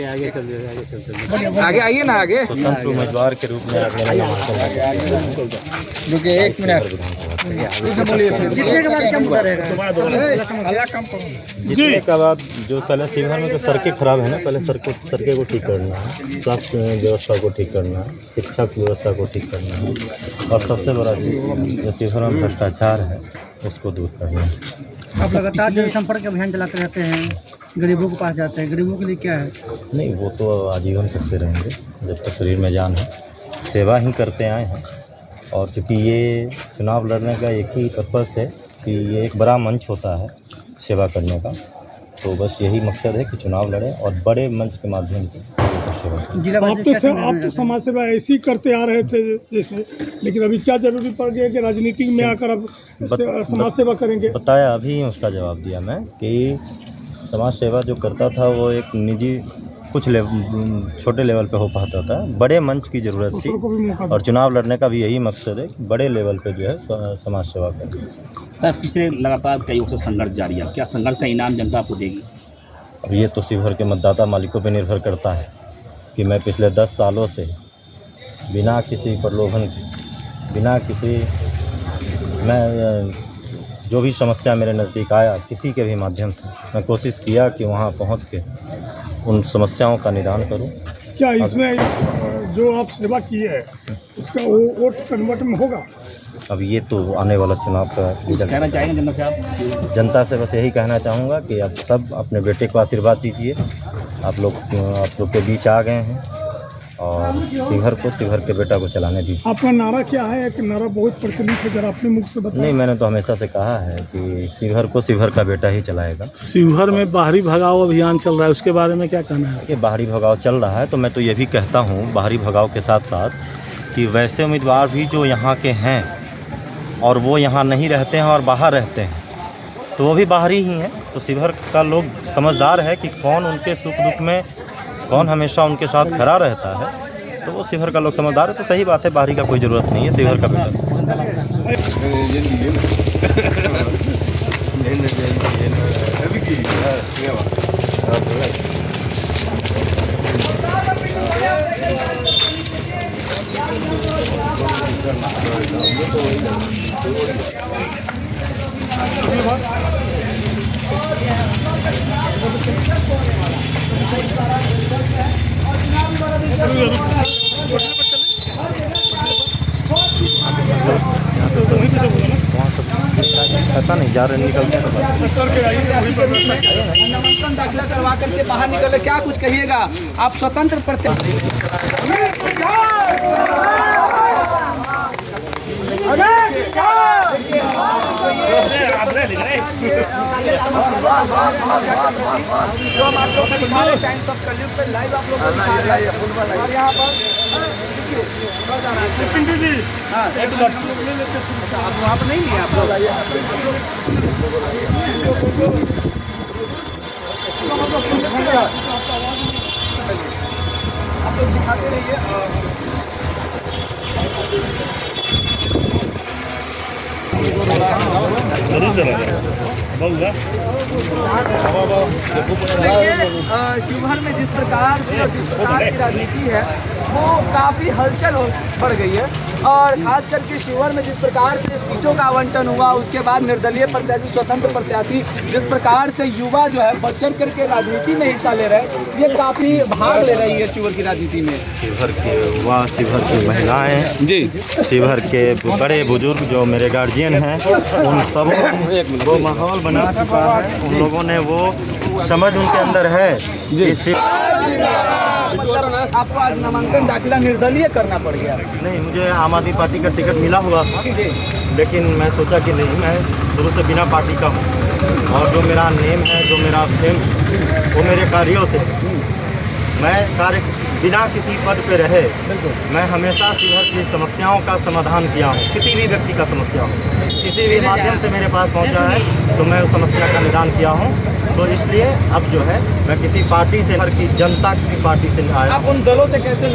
आगे चल आगे आइए ना आगे। स्वतंत्र उम्मीदवार के रूप में अगले रुकिए एक मिनट। जीतने के बाद जो पहले शिवहर में तो सड़कें खराब है ना, पहले सड़कें को ठीक करना है, स्वास्थ्य व्यवस्था को ठीक करना है, शिक्षा की व्यवस्था को ठीक करना है, और सबसे बड़ा जो शिवहर में भ्रष्टाचार है उसको दूर करना है। आप लगातार जनसंपर्क अभियान चलाते रहते हैं, गरीबों के पास जाते हैं, गरीबों के लिए क्या है? नहीं, वो तो आजीवन करते रहेंगे जब तक शरीर में जान है, सेवा ही करते आए हैं। और चूँकि ये चुनाव लड़ने का एक ही पर्पस है कि ये एक बड़ा मंच होता है सेवा करने का, तो बस यही मकसद है कि चुनाव लड़ें और बड़े मंच के माध्यम से सेवा करें। आप तो समाज सेवा ऐसे ही करते आ रहे थे जैसे, लेकिन अभी क्या जरूरी पड़ गया कि राजनीति में आकर अब समाज सेवा करेंगे? बताया, अभी उसका जवाब दिया मैं कि समाज सेवा जो करता था वो एक निजी कुछ छोटे लेवल पे हो पाता था, बड़े मंच की ज़रूरत थी, और चुनाव लड़ने का भी यही मकसद है कि बड़े लेवल पे जो है समाज सेवा करें। सर, पिछले लगातार कई वर्षों से संघर्ष जारी है, क्या संघर्ष का इनाम जनता आपको देगी? अब ये तो शिवहर के मतदाता मालिकों पर निर्भर करता है कि मैं पिछले 10 सालों से बिना किसी प्रलोभन के, बिना किसी, मैं जो भी समस्या मेरे नज़दीक आया किसी के भी माध्यम से मैं कोशिश किया कि वहाँ पहुँच के उन समस्याओं का निदान करूँ। क्या इसमें जो आप सेवा की है उसका वोट कन्वर्ट में होगा? अब ये तो आने वाला चुनाव का कुछ कहना चाहेंगे जनता से आप? जनता से बस यही कहना चाहूँगा कि आप सब अपने बेटे को आशीर्वाद दीजिए। आप लोग के बीच आ गए हैं और शिवहर के बेटा को चलाने दीजिए। आपका नारा क्या है? एक नारा बहुत प्रचलित है, जरा अपने मुख से बताएं। नहीं, मैंने तो हमेशा से कहा है कि शिवहर का बेटा ही चलाएगा। शिवहर में बाहरी भगाओ अभियान चल रहा है, उसके बारे में क्या कहना है? कि बाहरी भगाव चल रहा है तो मैं तो ये भी कहता हूँ बाहरी भगाव के साथ साथ कि वैसे उम्मीदवार भी जो यहाँ के हैं और वो यहाँ नहीं रहते हैं और बाहर रहते हैं तो वो भी बाहरी ही हैं। तो शिवहर का लोग समझदार है कि कौन उनके सुख दुख में, कौन हमेशा उनके साथ खड़ा रहता है, तो वो शिवहर का लोग समझदार है। तो सही बात है, बाहरी का कोई ज़रूरत नहीं है, शिवहर का बेटा। पता नहीं, जा रहे निकलते हैं नामांकन दाखिला करवा करके बाहर निकले, क्या कुछ कहिएगा? आप स्वतंत्र प्रत्याशी टाइम्स ऑफ कलयुग पे लाइव आप लोग और यहाँ पर आप वहाँ पर नहीं लिए आप लोग दिखाते रहिए। शिवहर में जिस प्रकार से की राजनीति है वो काफ़ी हलचल बढ़ गई है, और खास करके शिवहर में जिस प्रकार से सीटों का आवंटन हुआ, उसके बाद निर्दलीय प्रत्याशी, स्वतंत्र प्रत्याशी, जिस प्रकार से युवा जो है बढ़ चढ़ करके राजनीति में हिस्सा ले रहे हैं, ये काफ़ी भाग ले रही है शिवहर की राजनीति में। शिवहर के युवा, शिवहर की महिलाएं जी, शिवहर के बड़े बुजुर्ग जो मेरे गार्जियन हैं, उन सब वो माहौल बना चुका है। उन लोगों ने वो समझ उनके अंदर है जी। आपको आज नामांकन दाखिला निर्दलीय करना पड़ गया? नहीं, मुझे आम आदमी पार्टी का टिकट मिला हुआ था, लेकिन मैं सोचा कि नहीं, मैं शुरू से बिना पार्टी का हूँ और जो मेरा नेम है, जो मेरा फेम, वो मेरे कार्यों से, मैं कार्य बिना किसी पद पे रहे, मैं हमेशा शिवहर की समस्याओं का समाधान किया हूँ। किसी भी व्यक्ति का समस्या हो, किसी भी माध्यम से मेरे पास पहुँचा है तो मैं उस समस्या का निदान किया हूँ। तो इसलिए अब जो है मैं किसी पार्टी से, हर की जनता की पार्टी से आया। आप उन दलों से कैसे